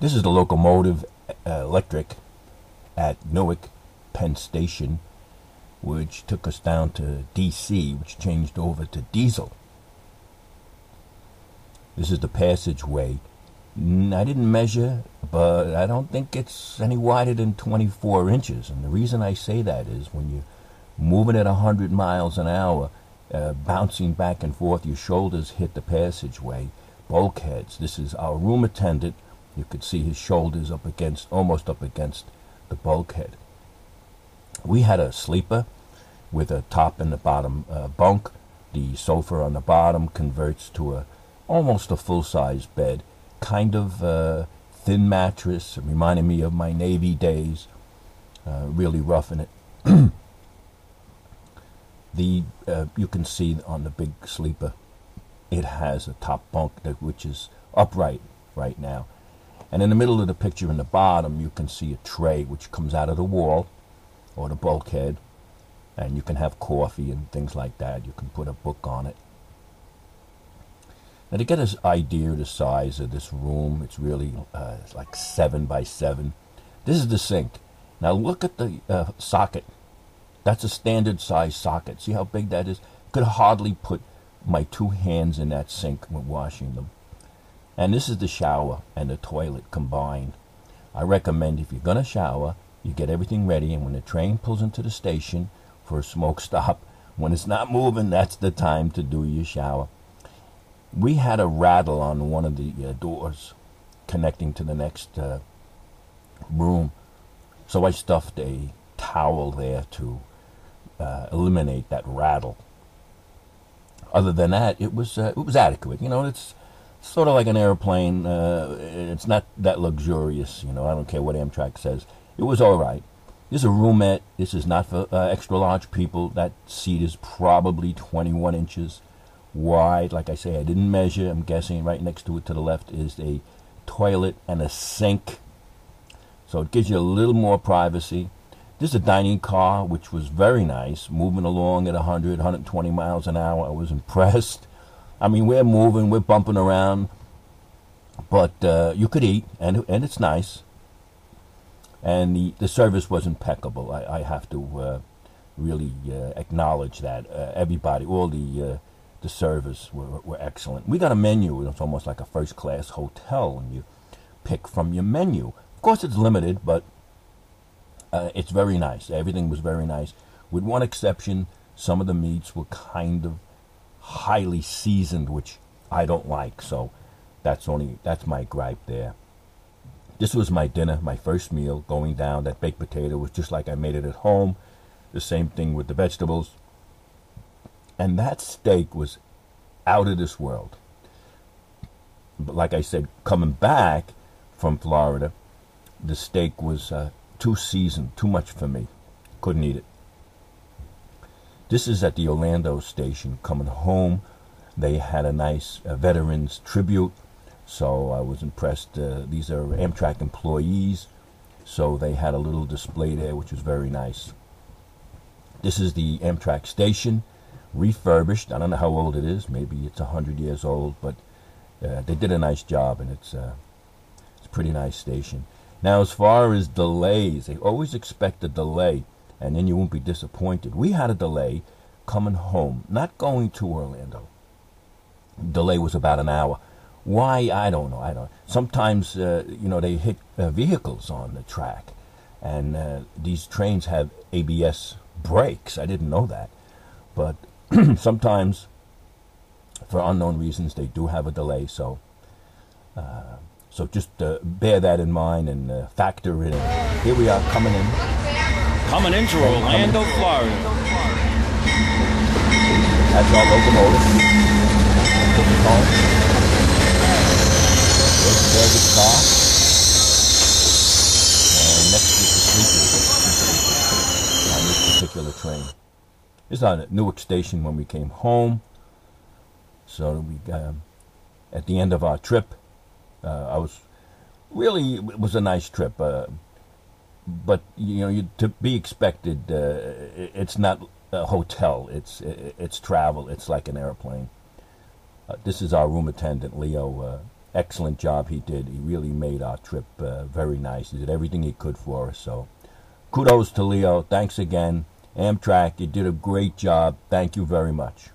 This is the locomotive electric at Newark Penn Station, which took us down to DC, which changed over to diesel. This is the passageway. I didn't measure, but I don't think it's any wider than 24 inches. And the reason I say that is when you're moving at 100 miles an hour, bouncing back and forth, your shoulders hit the passageway, bulkheads. This is our room attendant. You could see his shoulders up against, almost up against the bulkhead. We had a sleeper with a top and the bottom bunk. The sofa on the bottom converts to almost a full-size bed. Kind of thin mattress, reminding me of my Navy days. Really roughing it. You can see on the big sleeper, it has a top bunk which is upright right now. And in the middle of the picture in the bottom, you can see a tray which comes out of the wall or the bulkhead, and you can have coffee and things like that. You can put a book on it. Now, to get an idea of the size of this room, it's really it's like 7 by 7. This is the sink. Now look at the socket. That's a standard size socket. See how big that is? Could hardly put my 2 hands in that sink when washing them. And this is the shower and the toilet combined. I recommend if you're going to shower, you get everything ready, and when the train pulls into the station for a smoke stop, when it's not moving, that's the time to do your shower. We had a rattle on one of the doors connecting to the next room, so I stuffed a towel there to eliminate that rattle. Other than that, it was adequate. You know, it's sort of like an airplane. It's not that luxurious. You know, I don't care what Amtrak says. It was all right. This is a roomette. This is not for extra large people. That seat is probably 21 inches wide. Like I say, I didn't measure. I'm guessing right next to it to the left is a toilet and a sink. So it gives you a little more privacy. This is a dining car, which was very nice, moving along at 100, 120 miles an hour. I was impressed. I mean, we're moving, we're bumping around, but you could eat, and it's nice. And the service was impeccable. I have to really acknowledge that. Everybody, all the servers were excellent. We got a menu. It's almost like a first-class hotel, and you pick from your menu. Of course, it's limited, but it's very nice. Everything was very nice. With one exception, some of the meats were kind of highly seasoned, which I don't like. So that's my gripe there. This was my dinner, my first meal, going down. That baked potato was just like I made it at home. The same thing with the vegetables. And that steak was out of this world. But like I said, coming back from Florida, the steak was too seasoned, too much for me. Couldn't eat it. This is at the Orlando station coming home. They had a nice veterans tribute, so I was impressed. These are Amtrak employees, so they had a little display there, which was very nice. This is the Amtrak station, refurbished. I don't know how old it is. Maybe it's 100 years old, but they did a nice job, and it's a pretty nice station. Now, as far as delays, they always expect a delay, and then you won't be disappointed. We had a delay coming home, not going to Orlando. Delay was about an hour. Why? I don't know. Sometimes, they hit vehicles on the track, and these trains have ABS brakes. I didn't know that. But sometimes, for unknown reasons, they do have a delay, so just bear that in mind and factor it in. Here we are coming in. Coming into Orlando, Florida. That's our locomotive. Took us home. There's the car. And next is the sleeper on this particular train. This is on Newark Station when we came home. So we at the end of our trip, it was a nice trip. But to be expected. It's not a hotel. It's travel. It's like an airplane. This is our room attendant, Leo. excellent job he did. He really made our trip very nice. He did everything he could for us. So kudos to Leo. Thanks again. Amtrak, you did a great job. Thank you very much.